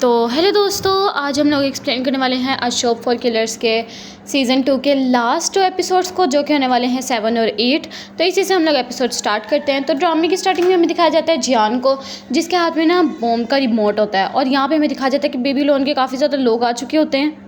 तो हेलो दोस्तों, आज हम लोग एक्सप्लेन करने वाले हैं शॉप फॉर किलर्स के सीज़न 2 के लास्ट 2 एपिसोड्स को, जो कि होने वाले हैं 7 और 8। तो इसी से हम लोग एपिसोड स्टार्ट करते हैं। तो ड्रामे की स्टार्टिंग में हमें दिखाया जाता है जियान को, जिसके हाथ में ना बॉम्ब का रिमोट होता है। और यहाँ पे हमें दिखाया जाता है कि बेबीलोन के काफ़ी ज़्यादा लोग आ चुके होते हैं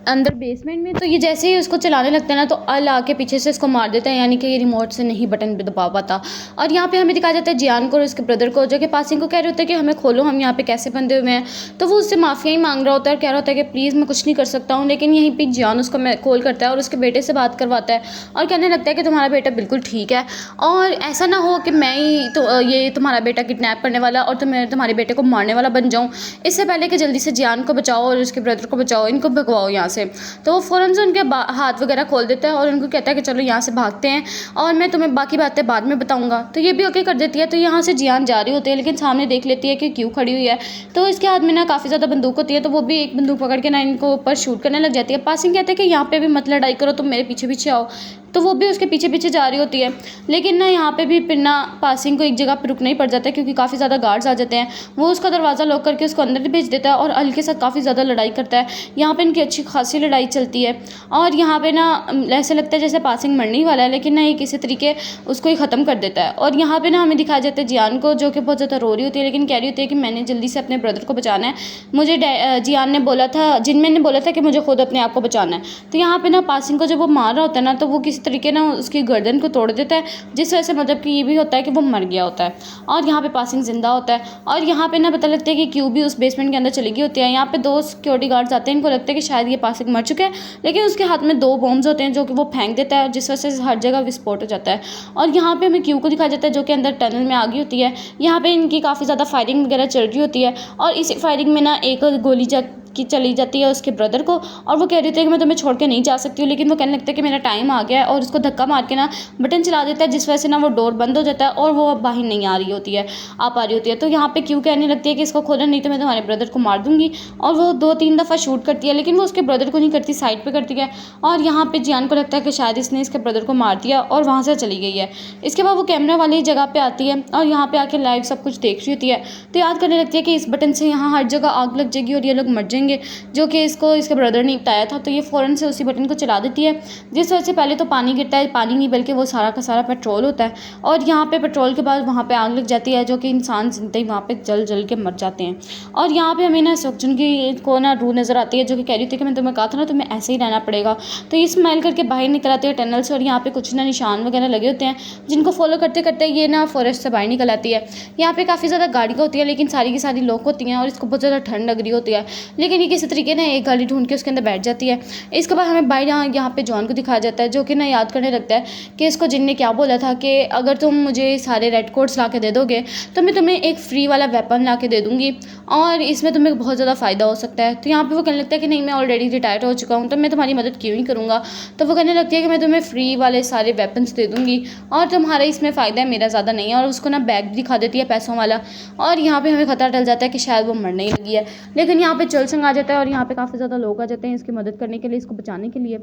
अंदर बेसमेंट में। तो ये जैसे ही उसको चलाने लगता है ना, तो अल आके पीछे से इसको मार देता है, यानी कि ये रिमोट से नहीं बटन पे दबा पाता। और यहाँ पे हमें दिखाया जाता है जियान को और उसके ब्रदर को, जो कि पासिंग को कह रहे होते हैं कि हमें खोलो, हम यहाँ पे कैसे बंधे हुए हैं। तो वो उससे माफ़िया ही मांग रहा होता है और कह रहा होता है कि प्लीज़ मैं कुछ नहीं कर सकता हूँ। लेकिन यहीं पर जियान उसको कॉल करता है और उसके बेटे से बात करवाता है और कहने लगता है कि तुम्हारा बेटा बिल्कुल ठीक है, और ऐसा ना हो कि मैं ही तो ये तुम्हारा बेटा किडनैप करने वाला और तुम्हारे बेटे को मारने वाला बन जाऊँ। इससे पहले कि जल्दी से जियान को बचाओ और उसके ब्रदर को बचाओ, इनको भगवाओ यहाँ से। तो फ़ौरन से उनके हाथ वगैरह खोल देता है और उनको कहता है कि चलो यहाँ से भागते हैं और मैं तुम्हें बाकी बातें बाद में बताऊंगा। तो ये भी ओके कर देती है। तो यहाँ से जियान जा रही होती है, लेकिन सामने देख लेती है कि क्यों खड़ी हुई है। तो इसके हाथ में ना काफ़ी ज़्यादा बंदूक होती है, तो वो भी एक बंदूक पकड़ के ना इनको ऊपर शूट करने लग जाती है। पासिंग कहते हैं कि यहाँ पे भी मत लड़ाई करो, तुम मेरे पीछे पीछे आओ। तो वो भी उसके पीछे पीछे जा रही होती है, लेकिन ना यहाँ पे भी फिर ना पासिंग को एक जगह पर रुकना ही पड़ जाता है, क्योंकि काफ़ी ज़्यादा गार्ड्स आ जाते हैं। वो उसका दरवाज़ा लॉक करके उसको अंदर भेज देता है और अल के साथ काफ़ी ज़्यादा लड़ाई करता है। यहाँ पे इनकी अच्छी खासी लड़ाई चलती है और यहाँ पे ना ऐसे लगता है जैसे पासिंग मरने ही वाला है, लेकिन ना ये किसी तरीके उसको ही ख़त्म कर देता है। और यहाँ पे ना हमें दिखाया जाता है जियान को, जो कि बहुत ज़्यादा रो रही होती है, लेकिन कह रही होती है कि मैंने जल्दी से अपने ब्रदर को बचाना है। मुझे जियान ने बोला था, जिनमें ने बोला था कि मुझे खुद अपने आप को बचाना है। तो यहाँ पे ना पासिंग को जब वो मार रहा होता है ना, तो वो किसी तरीके ना उसकी गर्दन को तोड़ देता है, जिस वजह से मतलब कि ये भी होता है कि वो मर गया होता है और यहाँ पे पासिंग जिंदा होता है। और यहाँ पे ना पता लगता है कि क्यू भी उस बेसमेंट के अंदर चली गई होती है। यहाँ पे 2 सिक्योरिटी गार्ड्स आते हैं, इनको लगता है कि शायद ये पासिंग मर चुका है, लेकिन उसके हाथ में 2 बॉम्ब्स होते हैं जो कि वो फेंक देता है, जिस वजह से हर जगह विस्फोट हो जाता है। और यहाँ पे हमें क्यू को दिखाया जाता है, जो कि अंदर टनल में आ गई होती है। यहाँ पे इनकी काफ़ी ज़्यादा फायरिंग वगैरह चल रही होती है और इसी फायरिंग में ना एक गोली की चली जाती है उसके ब्रदर को, और वो कह रही थी कि मैं तुम्हें छोड़ के नहीं जा सकती हूँ। लेकिन वो कहने लगता है कि मेरा टाइम आ गया है, और उसको धक्का मार के ना बटन चला देता है, जिस वजह से ना वो डोर बंद हो जाता है और वो अब बाहर नहीं आ रही होती है, आ पा रही होती है। तो यहाँ पे क्यों कहने लगती है कि इसको खोलना, नहीं तो मैं तुम्हारे ब्रदर को मार दूंगी। और वो 2-3 दफ़ा शूट करती है, लेकिन वो उसके ब्रदर को नहीं करती, साइड पर करती है। और यहाँ पर जियान को लगता है कि शायद इसने इसके ब्रदर को मार दिया और वहाँ से चली गई है। इसके बाद वो कैमरा वाली जगह पर आती है और यहाँ पर आके लाइव सब कुछ देख रही होती है। तो याद करने लगती है कि इस बटन से यहाँ हर जगह आग लग जाएगी और ये लोग मर जाएंगे, जो कि इसको इसके ब्रदर ने बताया था। तो ये फ़ौरन से उसी बटन को चला देती है, जिस वजह से पहले तो पानी गिरता है, पानी नहीं बल्कि वो सारा का सारा पेट्रोल होता है। और यहाँ पे पेट्रोल के बाद वहाँ पे आग लग जाती है, जो कि इंसान जिंदगी वहाँ पे जल जल के मर जाते हैं। और यहाँ पे हमें ना सॉक्जन की को ना रूह नज़र आती है, जो कि कह रही थी कि मैं तुम्हें कहा था ना तुम्हें ऐसे ही रहना पड़ेगा। तो ये स्माइल करके बाहर निकल आती है टनल से, और यहाँ पे कुछ ना निशान वगैरह लगे होते हैं, जिनको फॉलो करते करते ये ना फॉरेस्ट से बाहर निकल आती है। यहाँ पे काफ़ी ज़्यादा गाड़ियाँ होती है, लेकिन सारी की सारी लोग होती हैं और इसको बहुत ज़्यादा ठंड लग रही होती है, लेकिन ये किसी तरीके ना एक गाड़ी ढूंढ के उसके अंदर बैठ जाती है। इसके बाद हमें बाहर यहाँ पे जॉन को दिखाया जाता है, जो कि ना याद करने लगता है कि इसको जिन ने क्या बोला था कि अगर तुम मुझे सारे रेड कोड्स ला के दे दोगे तो मैं तुम्हें एक फ्री वाला वेपन ला के दे दूँगी और इसमें तुम्हें बहुत ज़्यादा फ़ायदा हो सकता है। तो यहाँ पे वो कहने लगता है कि नहीं, मैं ऑलरेडी रिटायर हो चुका हूँ, तो मैं तुम्हारी मदद क्यों ही करूँगा। तो वो कहने लगती है कि मैं तुम्हें फ्री वाले सारे वेपन्स दे दूँगी और तुम्हारा इसमें फ़ायदा है, मेरा ज़्यादा नहीं है। और उसको ना बैग दिखा देती है पैसों वाला, और यहाँ पर हमें खतरा टल जाता है कि शायद वो मरने ही लगी है। लेकिन यहाँ पर चलसंग आ जाता है और यहाँ पर काफ़ी ज़्यादा लोग आ जाते हैं इसकी मदद करने के लिए, इसको बचाने के लिए।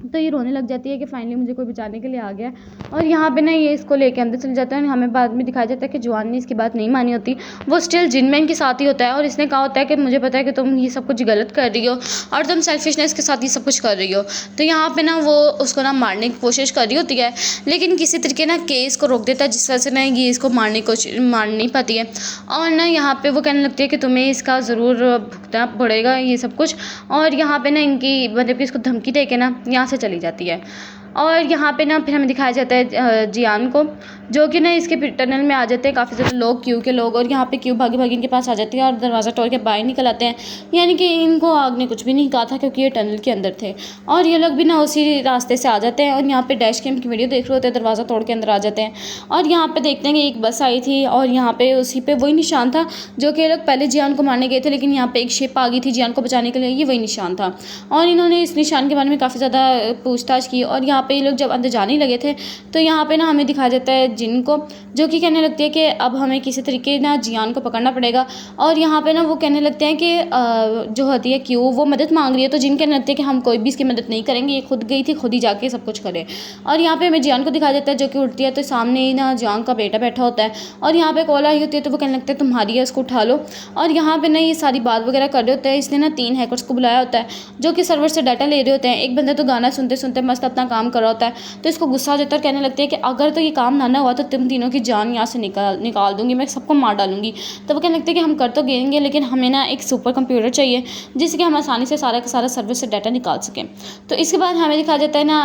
तो ये रोने लग जाती है कि फाइनली मुझे कोई बचाने के लिए आ गया। और यहाँ पे ना ये इसको लेके अंदर चले जाता है। हमें बाद में दिखाया जाता है कि जवान ने इसकी बात नहीं मानी होती, वो स्टिल जिनमैन के साथ ही होता है और इसने कहा होता है कि मुझे पता है कि तुम ये सब कुछ गलत कर रही हो और तुम सेल्फिशनेस के साथ ये सब कुछ कर रही हो। तो यहाँ पे ना वो उसको ना मारने की कोशिश कर रही होती है, लेकिन किसी तरीके ना केस को रोक देता है, जिस वजह से ना ये इसको मार नहीं पाती है। और ना यहाँ पे वो कहने लगती है कि तुम्हें इसका ज़रूर भुगतना पड़ेगा ये सब कुछ। और यहाँ पे ना इनकी मतलब कि इसको धमकी दे के ना यहाँ से चली जाती है। और यहाँ पे ना फिर हमें दिखाया जाता है जियान को, जो कि ना इसके टनल में आ जाते हैं काफ़ी ज़्यादा लोग, क्यू के लोग। और यहाँ पे क्यू भागी भागी इनके पास आ जाती है और दरवाज़ा तोड़ के बाहर निकल आते हैं, यानी कि इनको आग ने कुछ भी नहीं कहा था, क्योंकि ये टनल के अंदर थे। और ये लोग भी ना उसी रास्ते से आ जाते हैं और यहाँ पे डैश कैम की वीडियो देख रहे होते हैं, दरवाज़ा तोड़ के अंदर आ जाते हैं। और यहाँ पे देखते हैं कि एक बस आई थी और यहाँ पे उसी पे वही निशान था जो कि ये लोग पहले जियान को मारने गए थे, लेकिन यहाँ पे एक शिप आ गई थी जियान को बचाने के लिए, ये वही निशान था। और इन्होंने इस निशान के बारे में काफ़ी ज़्यादा पूछताछ की और यहाँ यहाँ पे ये लोग जब अंदर जाने लगे थे तो यहाँ पे ना हमें दिखाया जाता है जिन को, जो कि कहने लगती है कि अब हमें किसी तरीके ना जियान को पकड़ना पड़ेगा। और यहाँ पे ना वो कहने लगते हैं कि जो होती है क्यों वो मदद मांग रही है, तो जिन कहने लगते हैं कि हम कोई भी इसकी मदद नहीं करेंगे, ये खुद गई थी, खुद ही जाके सब कुछ करे। और यहाँ पे हमें जियान को दिखाया जाता है जो कि उठती है तो सामने ही ना जियान का बेटा बैठा होता है और यहाँ पे कॉल आई होती है तो वो कहने लगता है तुम्हारी है, उसको उठा लो। और यहाँ पे ना ये सारी बात वगैरह कर रहे होते हैं। इसने ना 3 हैकर्स को बुलाया होता है जो कि सर्वर से डाटा ले रहे होते हैं। एक बंदा तो गाना सुनते सुनते मस्त अपना काम कर रहा होता है, तो इसको गुस्सा आ जाता है, कहने लगते हैं कि अगर तो ये काम ना हुआ तो तुम तीनों की जान यहाँ से निकाल दूंगी, मैं सबको मार डालूंगी। तो वो कहने लगते हैं कि हम कर तो गेंगे लेकिन हमें ना एक सुपर कंप्यूटर चाहिए जिससे हम आसानी से सारा का सारा सर्वर से डाटा निकाल सकें। तो इसके बाद हमें दिखाया जाता है ना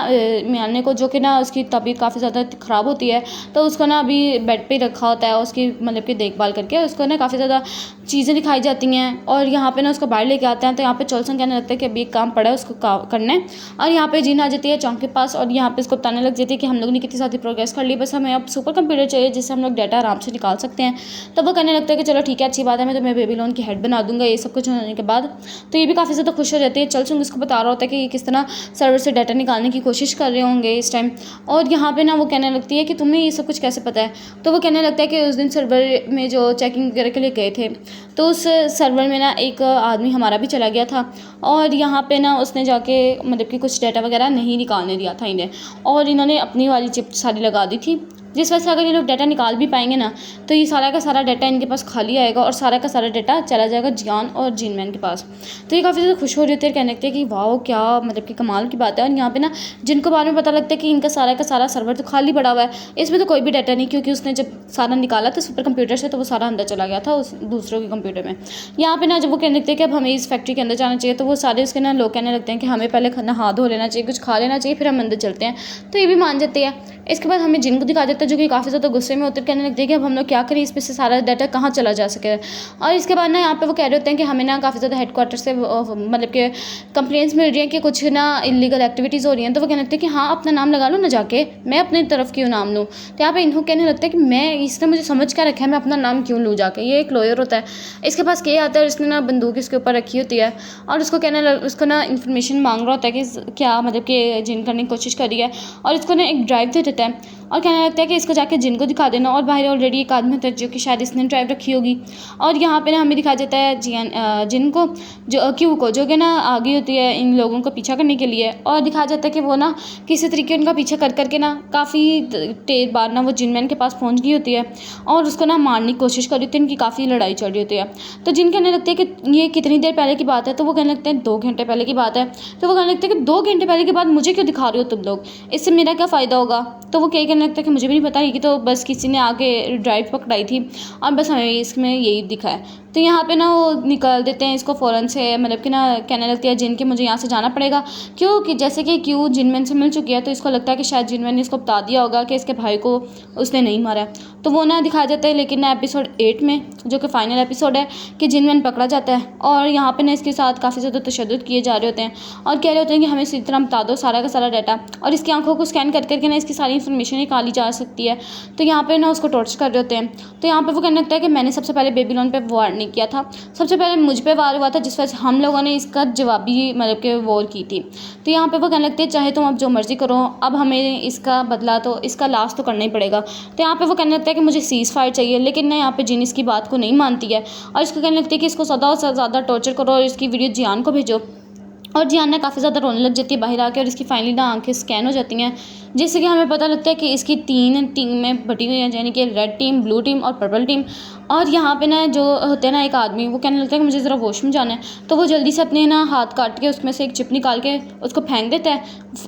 म्याने को, जो कि ना उसकी तबीयत काफ़ी ज़्यादा ख़राब होती है, तो उसको ना अभी बेड पे रखा होता है, उसकी मतलब कि देखभाल करके उसको ना काफ़ी ज़्यादा चीज़ें दिखाई जाती हैं। और यहाँ पे ना उसको बाहर लेके आते हैं तो यहाँ पे चोलसन कहने लगता है कि अभी एक काम पड़ा है उसको करना है। और यहाँ पे जीन आ जाती है चौंक के पास और यहाँ पे इसको बताने लग जाती है कि हम लोग ने कितनी ज़्यादा प्रोग्रेस कर ली, बस हमें अब सुपर कंप्यूटर चाहिए जिससे हम लोग डाटा आराम से निकाल सकते हैं। तो वो कहने लगता है कि चलो ठीक है, अच्छी बात है, मैं तुम्हें बेबीलोन की हेड बना दूंगा। ये सब कुछ होने के बाद तो ये भी काफ़ी ज़्यादा खुश हो जाती है। चोलसन उसको बता रहा होता है कि ये किस तरह सर्वर से डाटा निकालने की कोशिश कर रहे होंगे इस टाइम। और यहाँ पे ना वो कहने लगती है कि तुम्हें ये सब कुछ कैसे पता है। तो वो कहने लगता है कि उस दिन सर्वर में जो चेकिंग वगैरह के लिए गए थे तो उस सर्वर में ना एक आदमी हमारा भी चला गया था और यहाँ पे ना उसने जाके मतलब कि कुछ डाटा वगैरह नहीं निकालने दिया था इन्हें, और इन्होंने अपनी वाली चिप सारी लगा दी थी, जिस वजह से अगर ये लोग डाटा निकाल भी पाएंगे ना तो ये सारा का सारा डाटा इनके पास खाली आएगा और सारा का सारा डाटा चला जाएगा जियान और जिनमैन के पास। तो ये काफ़ी ज़्यादा खुश हो रही होती है, कहने लगते हैं कि वाह क्या मतलब कि कमाल की बात है। और यहाँ पे ना जिनको बाद में पता लगता है कि इनका सारा का सारा सर्वर तो खाली पड़ा हुआ है, इसमें तो कोई भी डाटा नहीं, क्योंकि उसने जब सारा निकाला था सुपर कंप्यूटर से तो वो सारा अंदर चला गया था उस दूसरों के कंप्यूटर में। यहाँ पे ना जब वो कहने लगते हैं कि अब हमें इस फैक्ट्री के अंदर जाना चाहिए तो वो सारे उसके ना लोग कहने लगते हैं कि हमें पहले खाना हाथ धो लेना चाहिए, कुछ खा लेना चाहिए, फिर हम अंदर चलते हैं। तो ये भी मान जाती है। इसके बाद हमें जिन को दिखा देता है जो कि काफ़ी ज़्यादा गुस्से में होते हैं, कहने लगते हैं कि अब हम लोग क्या करें, इस पे से सारा डाटा कहाँ चला जा सके। और इसके बाद ना यहाँ पे वो कह रहे होते हैं कि हमें ना काफ़ी ज़्यादा हेडक्वार्टर से मतलब कि कंप्लेंट्स मिल रही हैं कि कुछ ना इलीगल एक्टिविटीज़ हो रही हैं। तो वो कहने लगते हैं कि हाँ अपना नाम लगा लो ना जाके, मैं अपनी तरफ क्यों नाम लूँ। तो यहाँ पे इनको कहने लगता है कि मैं इसने मुझे समझ क्या रखा है, मैं अपना नाम क्यों लूँ जाके। ये एक लॉयर होता है, इसके पास के आता है, इसने ना बंदूक इसके ऊपर रखी होती है और उसको ना इन्फॉर्मेशन मांग रहा होता है कि क्या मतलब कि जिन करने की कोशिश करी है, और इसको ना एक ड्राइव दे देता है और कहने लगता है कि इसको जाके जिन को दिखा देना। और बाहर ऑलरेडी एक आदमी होता है जो कि शायद इसने ड्राइव रखी होगी। और यहाँ पे ना हमें दिखाया जाता है जिन को जो क्यू को, जो कि ना आगे होती है इन लोगों को पीछा करने के लिए, और दिखाया जाता है कि वो ना किसी तरीके उनका पीछा कर करके ना काफ़ी तेज बार ना वो जिनमैन के पास पहुँच गई होती है और उसको ना मारने की कोशिश कर रही होती है। इनकी काफ़ी लड़ाई चल रही होती है। तो जिन कहने लगते हैं कि ये कितनी देर पहले की बात है, तो वो कहने लगते हैं 2 घंटे पहले की बात है। तो वो कहने लगते हैं कि 2 घंटे पहले की बात मुझे क्यों दिखा रहे हो तुम लोग, इससे मेरा क्या फ़ायदा होगा। तो वो क्या कहने लगता है कि मुझे भी नहीं पता, कि तो बस किसी ने आके ड्राइव पकड़ाई थी और बस हमें इसमें यही दिखा है। तो यहाँ पे ना वो निकाल देते हैं इसको फ़ौरन से, मतलब कि ना कहने लगती है जिन के मुझे यहाँ से जाना पड़ेगा, क्योंकि जैसे कि क्यों जिनमैन से मिल चुकी है तो इसको लगता है कि शायद जिनमैन ने इसको बता दिया होगा कि इसके भाई को उसने नहीं मारा है। तो वो ना दिखाया जाता है, लेकिन ना एपिसोड 8 में जो कि फाइनल एपिसोड है कि जिनमैन पकड़ा जाता है और यहाँ पे ना इसके साथ काफ़ी ज़्यादा तशद्दुद किए जा रहे होते हैं और कह रहे होते हैं कि हमें इसी तरह बता दो सारा का सारा डाटा, और इसकी आंखों को स्कैन कर करके ना इसकी सारी इन्फॉर्मेशन निकाली जा सकती है। तो यहाँ पे ना उसको टॉर्चर कर रहे होते हैं। तो यहाँ पे वो कहने लगता है कि मैंने सबसे पहले बेबीलोन पे वार नहीं किया था, सबसे पहले मुझ पे वार हुआ था, जिस वजह से हम लोगों ने इसका जवाबी मतलब कि वॉर की थी। तो यहाँ पे वो कहने लगते हैं चाहे तुम अब जो मर्ज़ी करो, अब हमें इसका बदला तो इसका लास्ट तो करना ही पड़ेगा। तो यहाँ पे वो कहने लगता है कि मुझे सीज़ फायर चाहिए, लेकिन ना यहाँ पे जिन इसकी बात को नहीं मानती है और इसको कहने लगती है कि इसको ज़्यादा से ज़्यादा टॉर्चर करो और इसकी वीडियो जियान को भेजो। और जियान ना काफ़ी ज़्यादा रोने लग जाती है बाहर आके, और इसकी फाइनली ना आंखें स्कैन हो जाती हैं, जिससे कि हमें पता लगता है कि इसकी 3 टीम में बटी हुई है, यानी कि रेड टीम, ब्लू टीम और पर्पल टीम। और यहाँ पे ना जो होते हैं ना एक आदमी, वो कहने लगता है कि मुझे ज़रा वॉशरूम जाना है। तो वो जल्दी से अपने ना हाथ काट के उसमें से एक चिप निकाल के उसको फेंक देता है,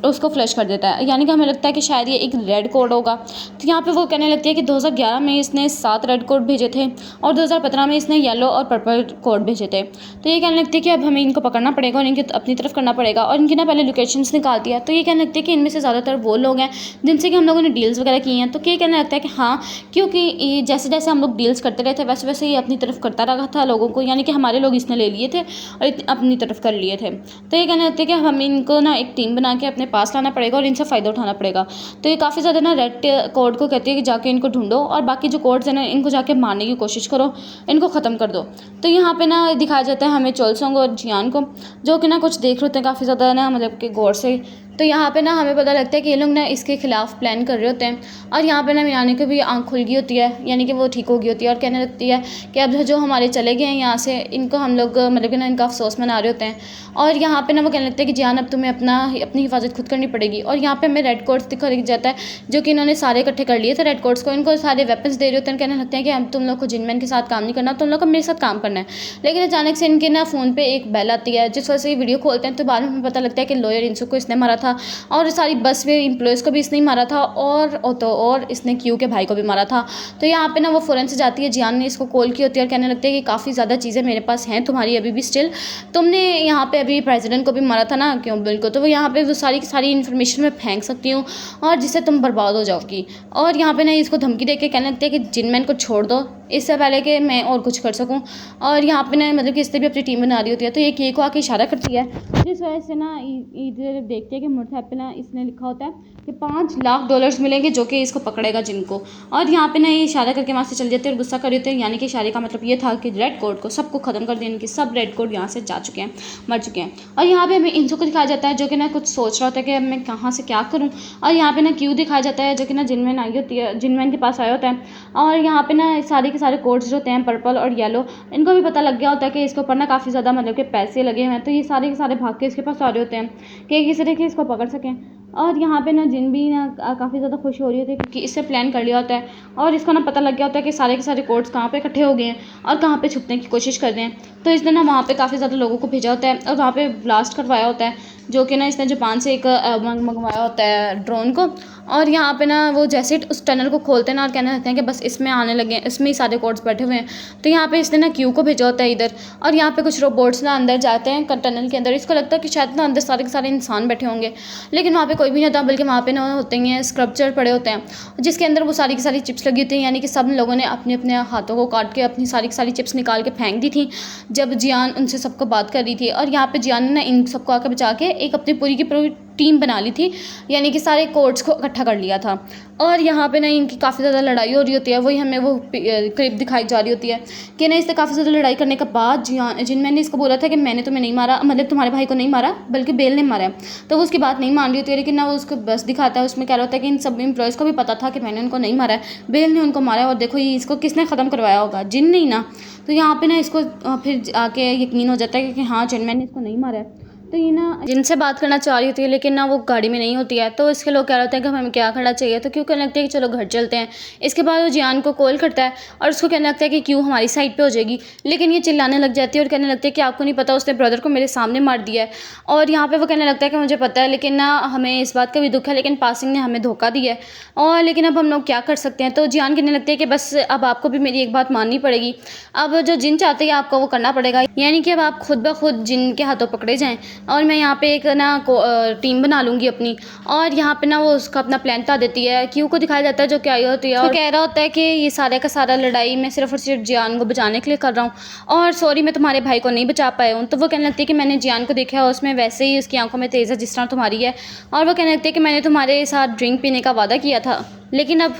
उसको फ्लश कर देता है, यानी कि हमें लगता है कि शायद ये एक रेड कोड होगा। तो यहाँ पे वो कहने लगती है कि 2011 में इसने 7 रेड कोड भेजे थे और 2015 में इसने येलो और पर्पल कोड भेजे थे। तो ये कहने लगती है कि अब हमें इनको पकड़ना पड़ेगा और इनकी अपनी तरफ करना पड़ेगा, और इनकी ना पहले लोकेशंस निकालती है। तो ये कहने लगती है कि इनमें से ज़्यादातर वो लोग हैं जिनसे कि हम लोगों ने डील्स वगैरह की हैं। तो ये कहने लगता है कि हाँ, क्योंकि जैसे जैसे हम लोग डील्स करते रहे थे वैसे वैसे ये अपनी तरफ करता रहा था लोगों को, यानी कि हमारे लोग इसने ले लिए थे और अपनी तरफ कर लिए थे। तो ये कहने लगते हैं कि हमें इनको ना एक टीम बना के अपने पास लाना पड़ेगा और इनसे फ़ायदा उठाना पड़ेगा। तो ये काफ़ी ज़्यादा ना रेड कोड को कहती है कि जाके इनको ढूंढो और बाकी जो कोड्स हैं ना इनको जाके मारने की कोशिश करो, इनको ख़त्म कर दो। तो यहाँ पे ना दिखाया जाता है हमें चोलसोंग और जियान को, जो कि ना कुछ देख रहे होते हैं काफ़ी ज़्यादा ना मतलब कि गौर से तो यहाँ पे ना हमें पता लगता है कि ये लोग ना इसके ख़िलाफ़ प्लान कर रहे होते हैं। और यहाँ पे ना मीनानी को भी आँख खुल गई होती है, यानी कि वो ठीक हो गई होती है और कहने लगती है कि अब जो हमारे चले गए हैं यहाँ से, इनको हम लोग मतलब कि ना इनका अफसोस मना रहे होते हैं। और यहाँ पे ना वो कहने लगता है कि जियान अब तुम्हें अपनी हिफाजत खुद करनी पड़ेगी। और यहाँ पे हमें रेड कोट्स दिखाया जाता है जो कि इन्होंने सारे इकट्ठे कर लिए थे रेड कोट्स को, इनको सारे वेपन्स दे रहे होते हैं। कहने लगते हैं कि अब तुम लोग को जिनमैन के साथ काम नहीं करना, तुम लोग को मेरे साथ काम करना है। लेकिन अचानक से इनके ना फ़ोन पे एक बेल आती है, जिस वजह से ये वीडियो खोलते हैं तो बाद में हमें पता लगता है कि लॉयर इंसू को इसने मारा था और सारी बस में एम्प्लॉयज़ को भी इसने ही मारा था और इसने क्यू के भाई को भी मारा था। तो यहाँ पे ना वो फ़ौरन से जाती है, जियान ने इसको कॉल की होती है और कहने लगती है कि काफ़ी ज़्यादा चीज़ें मेरे पास हैं तुम्हारी अभी भी स्टिल, तुमने यहाँ पे अभी प्रेसिडेंट को भी मारा था ना क्यों बिल्कुल, तो वो यहाँ पे वो सारी की सारी इन्फॉर्मेशन मैं फेंक सकती हूँ और जिससे तुम बर्बाद हो जाओगी। और यहाँ पे ना इसको धमकी दे के कहने लगते हैं कि जिनमैन को छोड़ दो इससे पहले कि मैं और कुछ कर सकूं। और यहाँ पे ना मतलब कि इससे भी अपनी टीम बना रही होती है। तो ये के को आके इशारा करती है, जिस वजह से ना इधर देखते हैं कि व्हाट्सएप पे ना इसने लिखा होता है कि $5 लाख मिलेंगे जो कि इसको पकड़ेगा जिनको। और यहाँ पे ना ये इशारा करके वहाँ से चल जाते हैं और गुस्सा कर रहे होते हैं, यानी कि इशारे का मतलब ये था कि रेड कोड को सबको ख़त्म कर दिया, इनके सब रेड कोड यहाँ से जा चुके हैं, मर चुके हैं। और यहाँ पे हमें इंसू को दिखाया जाता है जो कि ना कुछ सोच रहा होता है कि अब मैं कहाँ से क्या करूँ। और यहाँ पे ना क्यू दिखाया जाता है जो कि ना जिनमैन आई होती है, जिनमैन के पास आया होता है। और यहाँ पे ना सारे के सारे कोड्स जो होते हैं पर्पल और येलो, इनको भी पता लग गया होता है कि इसके ऊपर ना काफ़ी ज़्यादा मतलब कि पैसे लगे हुए हैं। तो ये सारे के सारे भाग के इसके पास आ रहे होते हैं कि किसी तरीके इसको पकड़ सकें। और यहाँ पे ना जिन भी ना काफ़ी ज़्यादा खुशी हो रही होती है क्योंकि इससे प्लान कर लिया होता है और इसको ना पता लग गया होता है कि सारे के सारे कोड्स कहाँ पे इकट्ठे हो गए हैं और कहाँ पे छुपने की कोशिश कर रहे हैं। तो इसने ना वहाँ पे काफ़ी ज़्यादा लोगों को भेजा होता है और वहाँ पे ब्लास्ट करवाया होता है जो कि ना इसने जापान से एक मंगवाया होता है ड्रोन को। और यहाँ पे ना वो जैसे उस टनल को खोलते हैं ना और कहने लगते हैं कि बस इसमें आने लगे हैं, इसमें ही सारे कोड्स बैठे हुए हैं। तो यहाँ पे इसने ना क्यू को भेजा होता है इधर। और यहाँ पे कुछ रोबोट्स ना अंदर जाते हैं टनल के अंदर, इसको लगता है कि शायद ना अंदर सारे के सारे इंसान बैठे होंगे, लेकिन वहाँ पे कोई भी नहीं होता, बल्कि वहाँ पे ना होते हैं स्क्रप्चर पड़े होते हैं जिसके अंदर वो सारी की सारी चिप्स लगी होती हैं। यानी कि सब लोगों ने अपने अपने हाथों को काट के अपनी सारी की सारी चिप्स निकाल के फेंक दी थी जब जियान उनसे सबको बात कर रही थी। और यहाँ पे जियान ने ना इन सबको आकर बचा के एक अपनी पूरी की पूरी टीम बना ली थी, यानी कि सारे कोड्स को इकट्ठा कर लिया था। और यहाँ पे ना इनकी काफ़ी ज़्यादा लड़ाई हो रही होती है, वही हमें वो क्लिप दिखाई जा रही होती है कि ना इससे काफ़ी ज़्यादा लड़ाई करने के बाद जिनमैन इसको बोला था कि मैंने तुम्हें नहीं मारा, मतलब तुम्हारे भाई को नहीं मारा बल्कि बेल ने मारा है। तो वो उसकी बात नहीं मान रही होती है, लेकिन ना वो उसको बस दिखाता है, उसमें कह रहा होता है कि इन सब एम्प्लॉयज़ को भी पता था कि मैंने उनको नहीं मारा है, बेल ने उनको मारा है और देखो ये इसको किसने ख़त्म करवाया होगा, जिन नहीं ना। तो यहाँ पे ना इसको फिर आके यकीन हो जाता है कि हाँ जिनमैन ने इसको नहीं मारा है। तो ये ना जिनसे बात करना चाह रही होती है लेकिन ना वो गाड़ी में नहीं होती है। तो इसके लोग कह रहे होते हैं कि हमें क्या करना चाहिए, तो क्यों कहने लगते हैं कि चलो घर चलते हैं। इसके बाद वो जियान को कॉल करता है और उसको कहने लगता है कि क्यों हमारी साइड पे हो जाएगी, लेकिन ये चिल्लाने लग जाती है और कहने लगती है कि आपको नहीं पता उसने ब्रदर को मेरे सामने मार दिया है। और यहाँ पर वो कहने लगता है कि मुझे पता है, लेकिन ना हमें इस बात का भी दुख है, लेकिन पासिंग ने हमें धोखा दिया है और लेकिन अब हम लोग क्या कर सकते हैं। तो जियान कहने लगती है कि बस अब आपको भी मेरी एक बात माननी पड़ेगी, अब जो जिन चाहते हैं आपको वो करना पड़ेगा, यानी कि अब आप खुद ब खुद जिन के हाथों पकड़े जाएँ और मैं यहाँ पे एक ना टीम बना लूँगी अपनी। और यहाँ पे ना वो उसका अपना प्लान बता देती है, क्यू को दिखाया जाता है जो क्या आई होती है और कह रहा होता है कि ये सारे का सारा लड़ाई मैं सिर्फ और सिर्फ जियान को बचाने के लिए कर रहा हूँ और सॉरी मैं तुम्हारे भाई को नहीं बचा पाया हूँ। तो वो कहने लगती है कि मैंने जियान को देखा है, उसमें वैसे ही उसकी आंखों में तेज़ है जिस तरह तुम्हारी है। और वो कहने लगती है कि मैंने तुम्हारे साथ ड्रिंक पीने का वादा किया था, लेकिन अब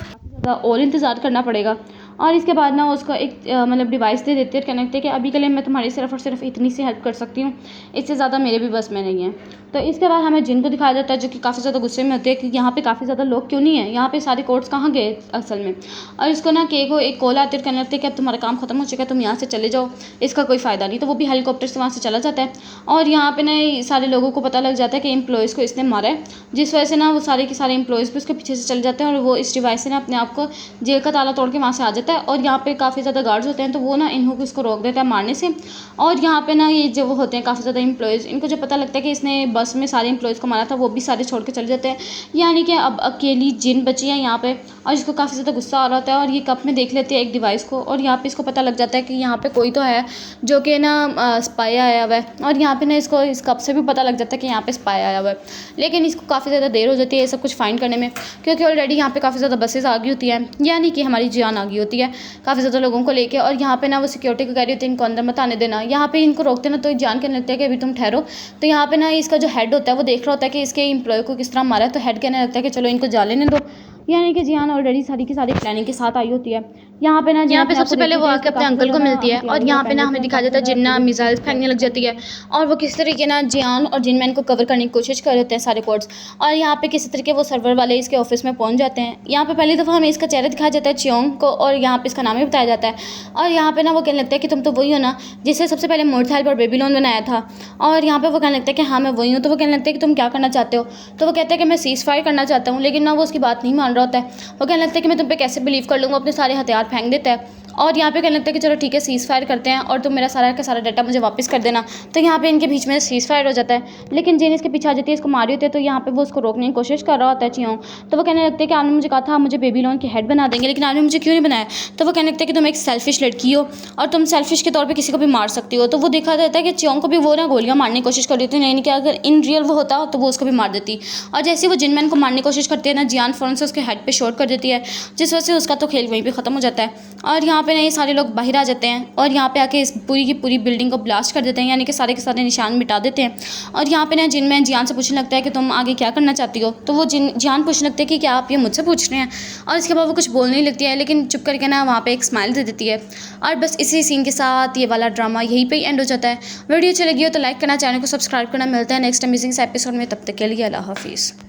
और इंतज़ार करना पड़ेगा। और इसके बाद ना उसको एक मतलब डिवाइस दे देते हैं, कहने लगते हैं कि अभी के लिए मैं तुम्हारी सिर्फ और सिर्फ इतनी सी हेल्प कर सकती हूँ, इससे ज़्यादा मेरे भी बस में नहीं है। तो इसके बाद हमें जिन को दिखाया जाता है जो कि काफ़ी ज़्यादा गुस्से में होते हैं कि यहाँ पे काफ़ी ज़्यादा लोग क्यों नहीं है, यहाँ पे सारे कोड्स कहाँ गए असल में। और इसको ना के को एक कॉल आती है, कहने लगते हैं कि अब तुम्हारा काम खत्म हो चुका है, तुम यहाँ से चले जाओ, इसका कोई फ़ायदा नहीं। तो वो भी हेलीकॉप्टर से वहाँ से चला जाता है और यहाँ पे ना सारे लोगों को पता लग जाता है कि एम्प्लॉयज़ को इसने मारा है, जिस वजह से ना वो सारे के सारे एम्प्लॉयज़ भी उसके पीछे से चले जाते हैं और वो इस डिवाइस से ना अपने आप को जेल का ताला तोड़ के वहाँ से आ जाता है। और यहाँ पे काफ़ी ज़्यादा गार्ड्स होते हैं तो वो ना इन्हों को इसको रोक देता है मारने से। और यहाँ पे ना ये जो वो होते हैं काफ़ी ज़्यादा एम्प्लॉयज़, इनको जो पता लगता है कि इसने बस में सारे एम्प्लॉयज़ को मारा था, वो भी सारे छोड़ के चले जाते हैं, यानी कि अब अकेली जिन बची है यहाँ पे। और इसको काफ़ी ज़्यादा गुस्सा आ रहा होता है और ये कप में देख लेते हैं एक डिवाइस को और यहाँ पे इसको पता लग जाता है कि यहाँ पे कोई तो है जो कि ना स्पाई आया हुआ है। और यहाँ पे ना इसको इस कप से भी पता लग जाता है कि यहाँ पे स्पाई आया हुआ है, लेकिन इसको काफ़ी ज़्यादा देर हो जाती है ये सब कुछ फाइंड करने में, क्योंकि ऑलरेडी यहाँ पे काफ़ी ज़्यादा बसेस आ गई होती हैं, यानी कि हमारी जियान आ गई होती है काफ़ी ज़्यादा लोगों को लेके। और यहाँ पे ना वो सिक्योरिटी को कह रही होती है इनको अंदर मत आने देना, यहाँ पे इनको रोकते ना तो जान कहने लगता है कि अभी तुम ठहरो। तो यहाँ पे ना इसका जो हेड होता है वो देख रहा होता है कि इसके एम्प्लॉय को किस तरह मारा है, तो हेड कहने लगता है कि चलो इनको जा लेने दो। यानी कि जियान ऑलरेडी सारी की सारी प्लानिंग के साथ आई होती है। यहाँ पे ना यहाँ पे सबसे पहले वो आके अपने अंकल को मिलती है और यहाँ पे ना हमें दिखा देता है जिन्ना मिसाइल्स फेंकने लग जाती है और वो किस तरीके ना जियान और जिनमैन को कवर करने की कोशिश कर रहे हैं सारे कोड्स। और यहाँ पे किसी तरीके वो सर्वर वाले इसके ऑफिस में पहुँच जाते हैं। यहाँ पे पहली दफ़ा हमें इसका चेहरा दिखाया जाता है चियोंग को और यहाँ पे इसका नाम भी बताया जाता है। और यहाँ पे ना वो कहने लगता है कि तुम तो वही हो ना जिससे सबसे पहले मोर्थाइल और बेबीलोन बनाया था। और यहाँ पे वो कहने लगता है कि हाँ मैं वही हूँ। तो वो कहने लगता है कि तुम क्या करना चाहते हो। तो वो कहता है कि मैं सीज़ फायर करना चाहता हूँ, लेकिन ना वो उसकी बात नहीं मान रहा होता है। वो कहने लगता है कि मैं तुम पे कैसे बिलीव कर लूँगा, अपने सारे हथियार फेंक देता है। और यहाँ पे कहने लगता है कि चलो ठीक है सीज़ फायर करते हैं और तुम मेरा सारा का सारा डाटा मुझे वापस कर देना। तो यहाँ पे इनके बीच में सीज़ फायर हो जाता है, लेकिन जिन इसके पीछे आ जाती है, इसको मारी होती है। तो यहाँ पे वो उसको रोकने की कोशिश कर रहा होता है चियोंग। तो वो कहने लगते हैं कि आपने मुझे कहा था मुझे बेबीलोन के हेड बना देंगे, लेकिन आपने मुझे क्यों नहीं बनाया। तो वो कहने लगता है कि तुम एक सेल्फिश लड़की हो और तुम सेल्फिश के तौर पर किसी को भी मार सकती हो। तो वो देखा जाता है कि चियोंग को भी वो ना गोलियाँ मारने की कोशिश कर रही थी, नहीं कि अगर इन रियल वो होता तो वो उसको भी मार देती। और जैसे वो जिनमैन को मारने की कोशिश करती है ना, जियान फ़ौरन से उसके हेड पे शॉट कर देती है, जिस वजह से उसका तो खेल वहीं पे ख़त्म हो जाता है। और यहाँ पे ना ये सारे लोग बाहर आ जाते हैं और यहाँ पे आके इस पूरी की पूरी बिल्डिंग को ब्लास्ट कर देते हैं, यानी कि सारे के सारे निशान मिटा देते हैं। और यहाँ पे ना जिनमैन जियान से पूछने लगता है कि तुम आगे क्या करना चाहती हो। तो वो जियान पूछने लगते हैं कि क्या आप ये मुझसे पूछ रहे हैं। और इसके बाद वो कुछ बोलने लगती है, लेकिन चुप करके ना वहाँ पे एक स्माइल दे देती है। और बस इसी सीन के साथ ये वाला ड्रामा यहीं पर एंड हो जाता है। वीडियो अच्छी लगी हो तो लाइक करना, चैनल को सब्सक्राइब करना। मिलता है नेक्स्ट अमेजिंग एपिसोड में, तब तक के लिए अल्लाह हाफिज़।